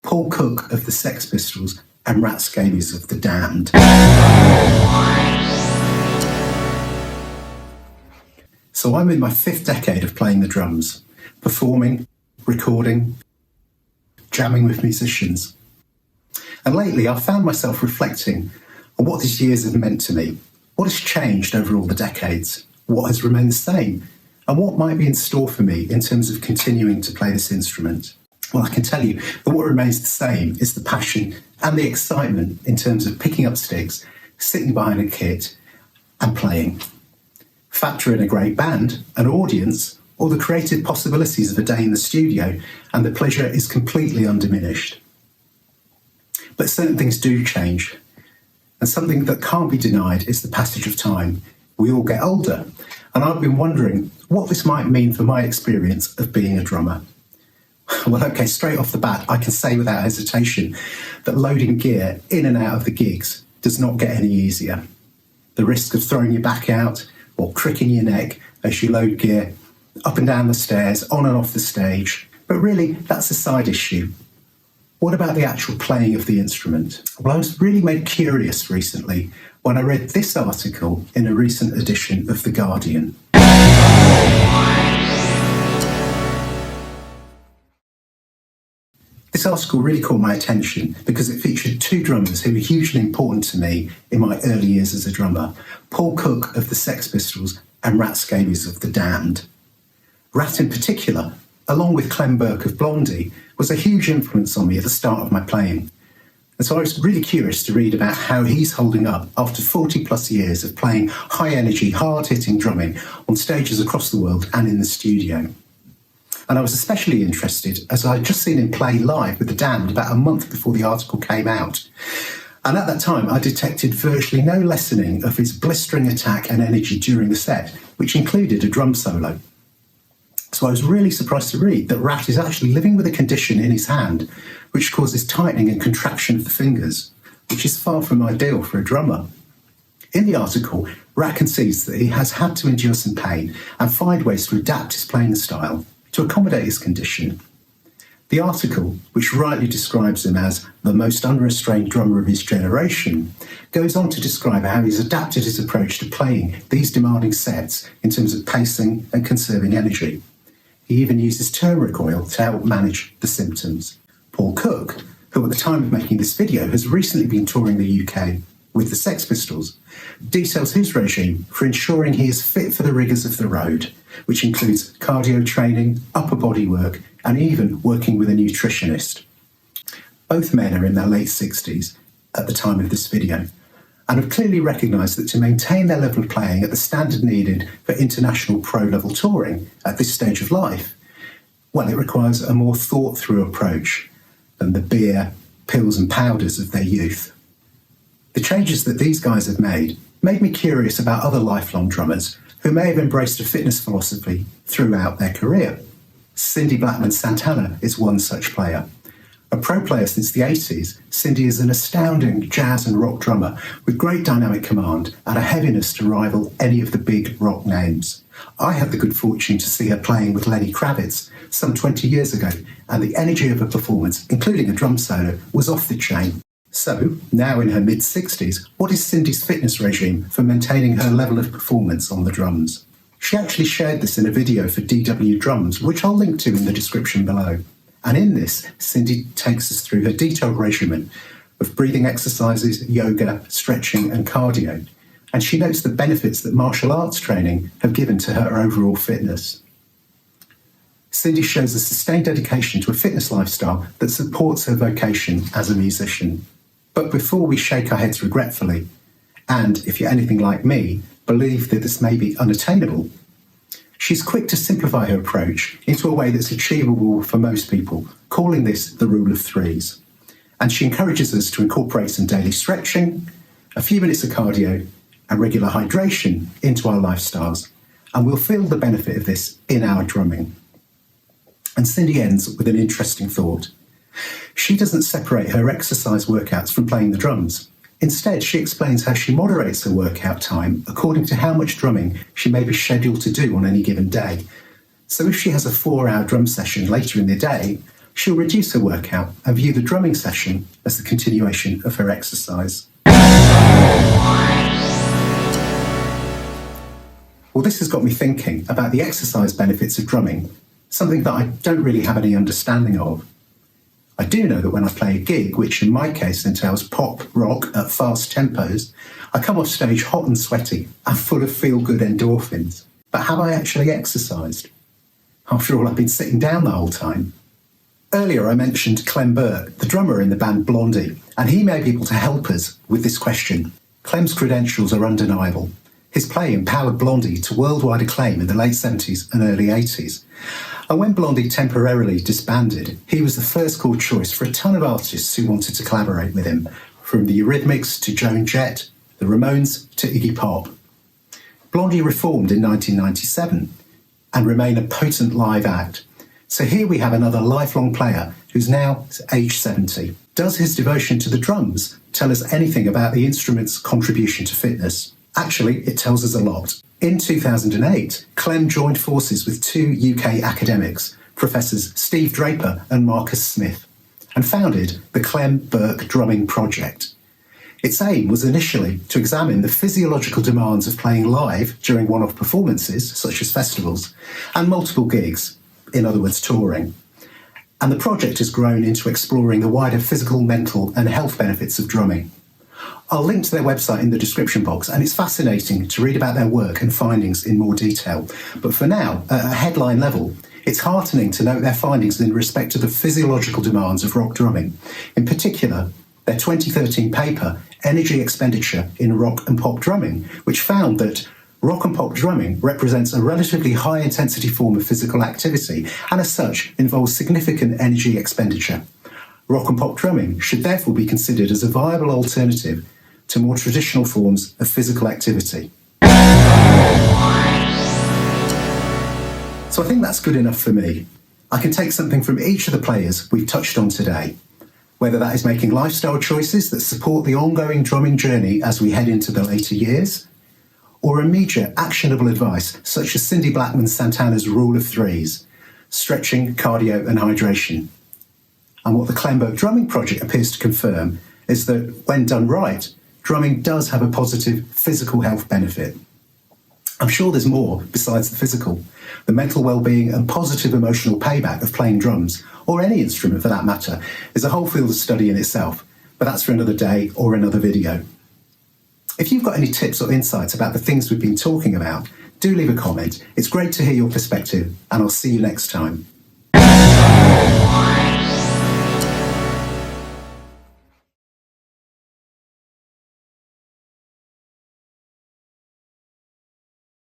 Paul Cook of the Sex Pistols, and SCABIES of the Damned. So I'm in my 5th decade of playing the drums, performing, recording, jamming with musicians. And lately I've found myself reflecting on what these years have meant to me, what has changed over all the decades, what has remained the same, and what might be in store for me in terms of continuing to play this instrument. Well, I can tell you that what remains the same is the passion and the excitement in terms of picking up sticks, sitting behind a kit and playing. Factor in a great band, an audience, or the creative possibilities of a day in the studio, and the pleasure is completely undiminished. But certain things do change, and something that can't be denied is the passage of time. We all get older, and I've been wondering what this might mean for my experience of being a drummer. Well, okay, straight off the bat, I can say without hesitation that loading gear in and out of the gigs does not get any easier. The risk of throwing your back out or cricking your neck as you load gear up and down the stairs, on and off the stage. But really, that's a side issue. What about the actual playing of the instrument? Well, I was really made curious recently when I read this article in a recent edition of The Guardian. This article really caught my attention because it featured 2 drummers who were hugely important to me in my early years as a drummer, Paul Cook of the Sex Pistols and SCABIES of the Damned. Rat in particular, along with Clem Burke of Blondie, was a huge influence on me at the start of my playing. And so I was really curious to read about how he's holding up after 40 plus years of playing high energy, hard hitting drumming on stages across the world and in the studio. And I was especially interested as I'd just seen him play live with the Damned about a month before the article came out. And at that time, I detected virtually no lessening of his blistering attack and energy during the set, which included a drum solo. So I was really surprised to read that Rat is actually living with a condition in his hand which causes tightening and contraction of the fingers, which is far from ideal for a drummer. In the article, Rat concedes that he has had to endure some pain and find ways to adapt his playing style to accommodate his condition. The article, which rightly describes him as the most unrestrained drummer of his generation, goes on to describe how he's adapted his approach to playing these demanding sets in terms of pacing and conserving energy. He even uses turn recoil to help manage the symptoms. Paul Cook, who at the time of making this video has recently been touring the UK with the Sex Pistols, details his regime for ensuring he is fit for the rigours of the road, which includes cardio training, upper body work, and even working with a nutritionist. Both men are in their late 60s at the time of this video, and have clearly recognised that to maintain their level of playing at the standard needed for international pro-level touring at this stage of life, well, it requires a more thought-through approach than the beer, pills and powders of their youth. The changes that these guys have made me curious about other lifelong drummers who may have embraced a fitness philosophy throughout their career. CINDY BLACKMAN Santana is one such player. A pro player since the 80s, Cindy is an astounding jazz and rock drummer with great dynamic command and a heaviness to rival any of the big rock names. I had the good fortune to see her playing with Lenny Kravitz some 20 years ago, and the energy of her performance, including a drum solo, was off the chain. So, now in her mid-60s, what is Cindy's fitness regime for maintaining her level of performance on the drums? She actually shared this in a video for DW Drums, which I'll link to in the description below. And in this, Cindy takes us through her detailed regimen of breathing exercises, yoga, stretching and cardio. And she notes the benefits that martial arts training have given to her overall fitness. Cindy shows a sustained dedication to a fitness lifestyle that supports her vocation as a musician. But before we shake our heads regretfully, and if you're anything like me, believe that this may be unattainable, she's quick to simplify her approach into a way that's achievable for most people, calling this the rule of threes. And she encourages us to incorporate some daily stretching, a few minutes of cardio, and regular hydration into our lifestyles. And we'll feel the benefit of this in our drumming. And Cindy ends with an interesting thought. She doesn't separate her exercise workouts from playing the drums. Instead, she explains how she moderates her workout time according to how much drumming she may be scheduled to do on any given day. So if she has a 4-hour drum session later in the day, she'll reduce her workout and view the drumming session as the continuation of her exercise. Well, this has got me thinking about the exercise benefits of drumming, something that I don't really have any understanding of. I do know that when I play a gig, which in my case entails pop rock at fast tempos, I come off stage hot and sweaty and full of feel-good endorphins. But have I actually exercised? After all, I've been sitting down the whole time. Earlier I mentioned Clem Burke, the drummer in the band Blondie, and he may be able to help us with this question. Clem's credentials are undeniable. His play empowered Blondie to worldwide acclaim in the late 70s and early 80s. And when Blondie temporarily disbanded, he was the first call choice for a ton of artists who wanted to collaborate with him, from the Rudiments to Joan Jett, the Ramones to Iggy Pop. Blondie reformed in 1997 and remain a potent live act. So here we have another lifelong player who's now age 70. Does his devotion to the drums tell us anything about the instrument's contribution to fitness? Actually, it tells us a lot. In 2008, Clem joined forces with two UK academics, Professors Steve Draper and Marcus Smith, and founded the Clem Burke Drumming Project. Its aim was initially to examine the physiological demands of playing live during one-off performances, such as festivals, and multiple gigs, in other words, touring. And the project has grown into exploring the wider physical, mental, and health benefits of drumming. I'll link to their website in the description box, and it's fascinating to read about their work and findings in more detail. But for now, at a headline level, it's heartening to note their findings in respect to the physiological demands of rock drumming. In particular, their 2013 paper, Energy Expenditure in Rock and Pop Drumming, which found that rock and pop drumming represents a relatively high-intensity form of physical activity, and as such involves significant energy expenditure. Rock and pop drumming should therefore be considered as a viable alternative to more traditional forms of physical activity. So I think that's good enough for me. I can take something from each of the players we've touched on today, whether that is making lifestyle choices that support the ongoing drumming journey as we head into the later years, or immediate actionable advice such as CINDY BLACKMAN Santana's rule of threes, stretching, cardio and hydration. And what the Clem Burke Drumming Project appears to confirm is that when done right, drumming does have a positive physical health benefit. I'm sure there's more besides the physical. The mental well-being and positive emotional payback of playing drums, or any instrument for that matter, is a whole field of study in itself, but that's for another day or another video. If you've got any tips or insights about the things we've been talking about, do leave a comment. It's great to hear your perspective, and I'll see you next time.